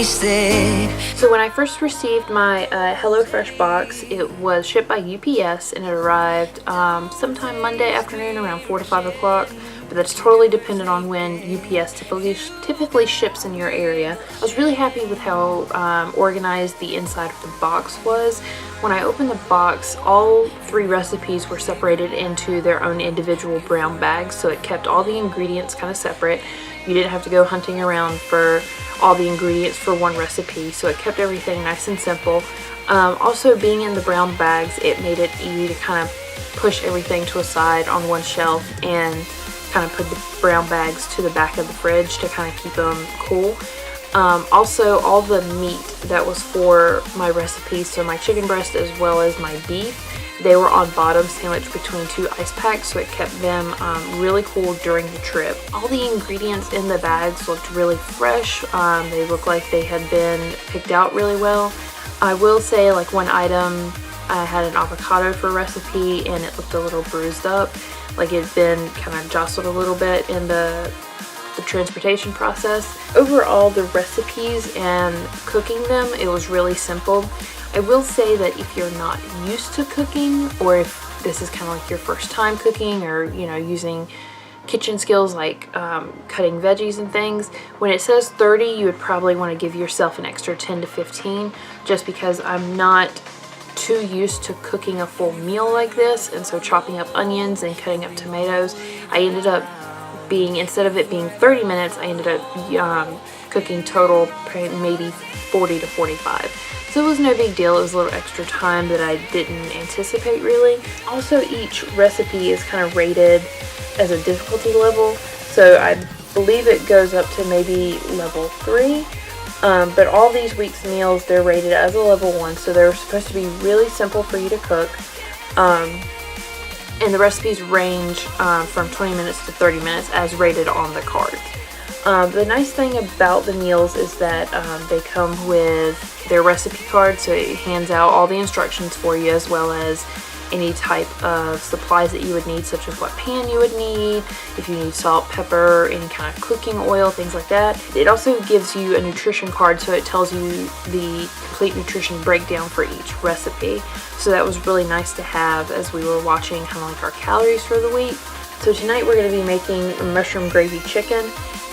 wasted. So when I first received my HelloFresh box, it was shipped by UPS and it arrived sometime Monday afternoon around 4 to 5 o'clock. But that's totally dependent on when UPS typically ships in your area. I was really happy with how organized the inside of the box was. When I opened the box, all 3 recipes were separated into their own individual brown bags, so it kept all the ingredients kind of separate. You didn't have to go hunting around for all the ingredients for one recipe, so it kept everything nice and simple. Also, being in the brown bags, it made it easy to kind of push everything to a side on one shelf and kind of put the brown bags to the back of the fridge to kind of keep them cool. Also, all the meat that was for my recipes, so my chicken breast as well as my beef, they were on bottom sandwiched between 2 ice packs, so it kept them really cool during the trip. All the ingredients in the bags looked really fresh. They looked like they had been picked out really well. I will say, like, one item, I had an avocado for recipe and it looked a little bruised up, like it had been kind of jostled a little bit in the transportation process. Overall, the recipes and cooking them, it was really simple. I will say that if you're not used to cooking, or if this is kind of like your first time cooking, or using kitchen skills like cutting veggies and things, when it says 30, you would probably want to give yourself an extra 10 to 15, just because I'm not too used to cooking a full meal like this. And so chopping up onions and cutting up tomatoes, I ended up instead of it being 30 minutes, I ended up cooking total maybe 40 to 45. So it was no big deal. It was a little extra time that I didn't anticipate really. Also, each recipe is kind of rated as a difficulty level. So I believe it goes up to maybe level 3. But all these week's meals, they're rated as a level 1. So they're supposed to be really simple for you to cook. And the recipes range from 20 minutes to 30 minutes as rated on the card. The nice thing about the meals is that they come with their recipe card, so it hands out all the instructions for you, as well as any type of supplies that you would need, such as what pan you would need, if you need salt, pepper, any kind of cooking oil, things like that. It also gives you a nutrition card, so it tells you the complete nutrition breakdown for each recipe. So that was really nice to have as we were watching kind of like our calories for the week. So tonight we're going to be making mushroom gravy chicken,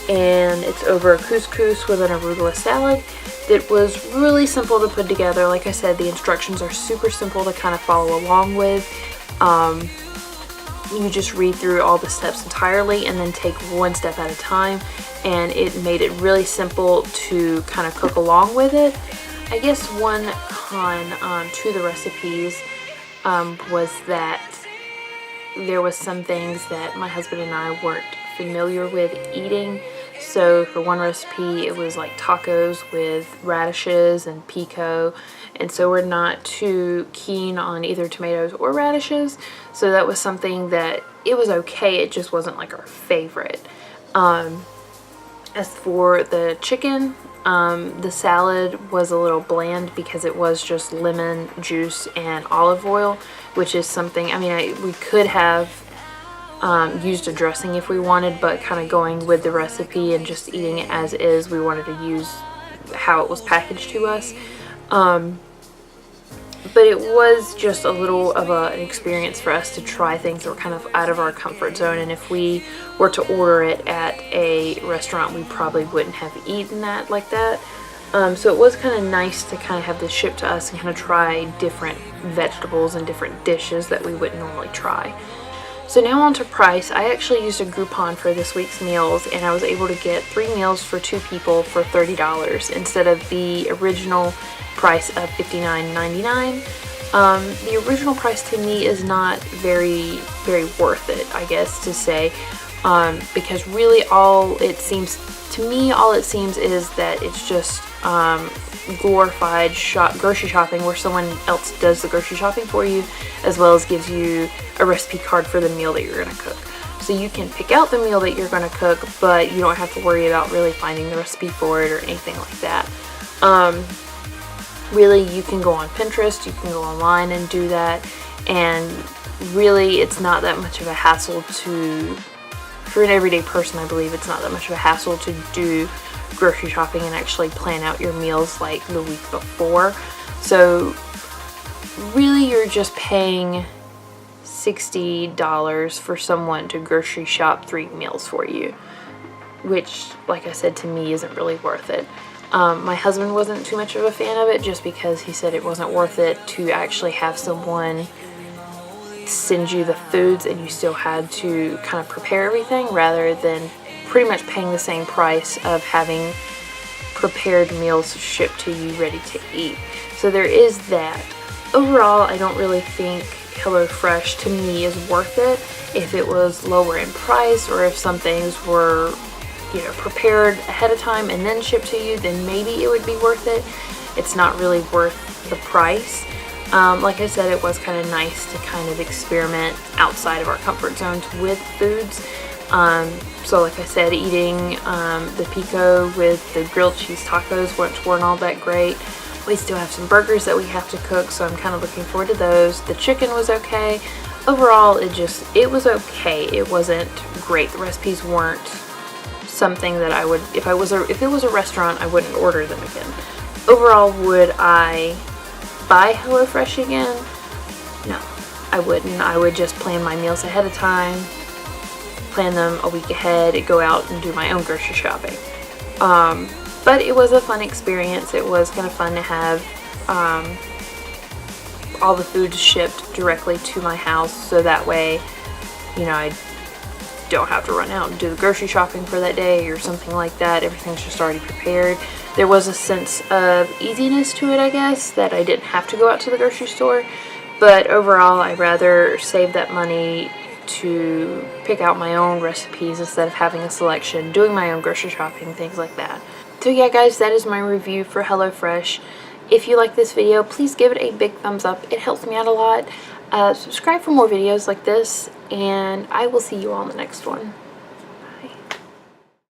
and it's over couscous with an arugula salad. It was really simple to put together. Like I said, the instructions are super simple to kind of follow along with. You just read through all the steps entirely and then take one step at a time, and it made it really simple to kind of cook along with it. I guess one con to the recipes was that there was some things that my husband and I weren't familiar with eating. So for one recipe, it was like tacos with radishes and pico, and so we're not too keen on either tomatoes or radishes. So that was something that it was okay, it just wasn't like our favorite. As for the chicken, the salad was a little bland because it was just lemon juice and olive oil, which is something, we could have used a dressing if we wanted, but kind of going with the recipe and just eating it as is, we wanted to use how it was packaged to us. But it was just a little of an experience for us to try things that were kind of out of our comfort zone, and if we were to order it at a restaurant, we probably wouldn't have eaten that like that. So it was kind of nice to kind of have this shipped to us and kind of try different vegetables and different dishes that we wouldn't normally try. So now on to price. I actually used a Groupon for this week's meals, and I was able to get 3 meals for 2 people for $30 instead of the original price of $59.99. The original price to me is not very worth it, I guess to say, because really all it seems is that it's just glorified grocery shopping, where someone else does the grocery shopping for you, as well as gives you a recipe card for the meal that you're going to cook. So you can pick out the meal that you're going to cook, but you don't have to worry about really finding the recipe for it or anything like that. Really, you can go on Pinterest, you can go online and do that, and really it's not that much of a hassle for an everyday person. I believe it's not that much of a hassle to do grocery shopping and actually plan out your meals like the week before. So really you're just paying $60 for someone to grocery shop 3 meals for you, which, like I said, to me isn't really worth it. My husband wasn't too much of a fan of it just because he said it wasn't worth it to actually have someone send you the foods and you still had to kind of prepare everything, rather than pretty much paying the same price of having prepared meals shipped to you ready to eat. So there is that. Overall, I don't really think HelloFresh to me is worth it. If it was lower in price, or if some things were, you know, prepared ahead of time and then shipped to you, then maybe it would be worth it. It's not really worth the price. Like I said, it was kind of nice to kind of experiment outside of our comfort zones with foods. So like I said, eating the pico with the grilled cheese tacos, which weren't all that great. We still have some burgers that we have to cook, so I'm kind of looking forward to those. The chicken was okay. Overall, it was okay. It wasn't great. The recipes weren't something that I would, if it was a restaurant, I wouldn't order them again. Overall, would I buy HelloFresh again? No, I wouldn't. I would just plan my meals ahead of time, plan them a week ahead, and go out and do my own grocery shopping. But it was a fun experience. It was kind of fun to have all the food shipped directly to my house, so that way, you know, I don't have to run out and do the grocery shopping for that day or something like that. Everything's just already prepared. There was a sense of easiness to it, I guess, that I didn't have to go out to the grocery store. But overall, I'd rather save that money to pick out my own recipes instead of having a selection, doing my own grocery shopping, things like that. So yeah, guys, that is my review for HelloFresh. If you like this video, please give it a big thumbs up. It helps me out a lot. Subscribe for more videos like this, and I will see you all in the next one.